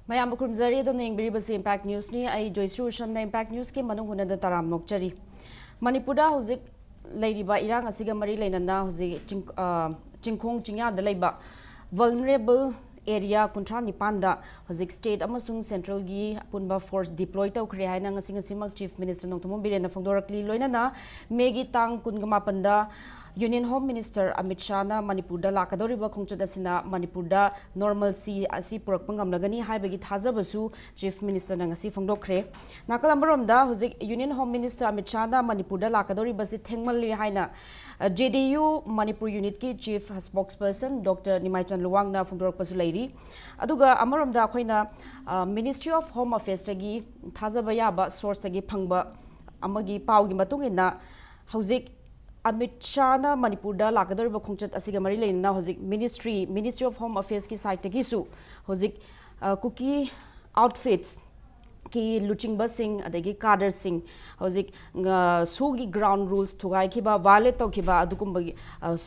Mayam Bukumzari do ning biribasi Impact News ni ay Joyce Rusham na Impact News ke Manung hunada taram nokchari. Manipura huzik leiriba irang asiga mari leinana huzik chingkhong chingya da leiba vulnerable area kuntra nipanda huzik state amasung central gi punba force deploy taw khre haina ngasimak chief minister nongtumo birena phongdorakli loinana megi tang kungama panda Union Home Minister Amit Shah na Manipurda lakadoriba khongchadasina Manipurda normalcy asi purakpangam lagani haibagi thajabasu Chief Minister na ngasi phongdokre nakalambaromda huzik Union Home Minister Amit Shah na Manipurda lakadoriba si thengmalli haina JDU Manipur Unit ki Chief Spokesperson Dr. Nimaichan Luwang na phongdorpasu leiri aduga amaromda khoina Ministry of Home Affairs tagi thajaba yaba source tagi phangba amagi pawgi matungina huzik Amit Shah na Manipurda lakadoriba khongchat asiga mari leina hozik Ministry of Home Affairs ki site tagi su hozik cookie outfits ki luching basing adagi cadre sing hozik sugi ground rules thugai khiba violate to khiba adukumbagi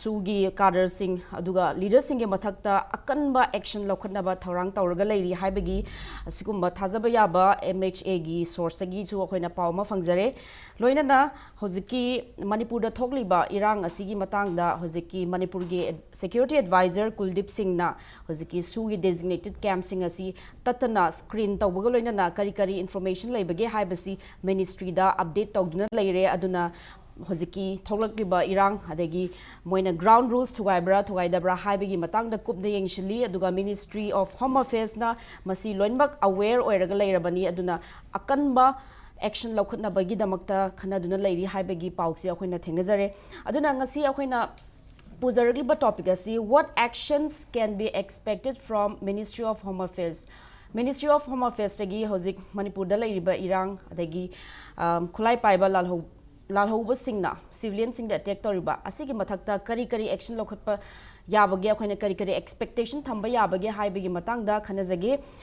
sugi cadre sing aduga leader sing ge mathakta akanba action lokhatna ba thorang tawraga leiri haibagi asikumba thajaba yaba MHA gi source gi chu akoina pawma fangjare loinana hoziki Manipur da thokliba irang asigi matangda hoziki Manipur ge security advisor Kuldip Singh na hoziki sugi designated camp sing asi tatana screen tawbaga loinana kari information laibage haibasi ministry da update tawduna leire aduna hoziki thoglakriba irang adegi moina ground rules thugaidabra haibagi matangda kupna yengshili aduga Ministry of Home Affairs na masi loinbak aware oiraga leirabani aduna akanba action laukhatna bagi damakta khanaduna leiri haibagi pauksi akoina thengnajare aduna ngasi akoina puzaragliba topic asi what actions can be expected from Ministry of Home Affairs. Ministry of Home Affairs tagi hozik Manipur da leiriba irang adagi khulai paiba lalhouba singna civilian sing da attack toriba asigi mathakta kari action lokhatpa yabage akhona kari expectation thamba yabage haibagi matangda khanajage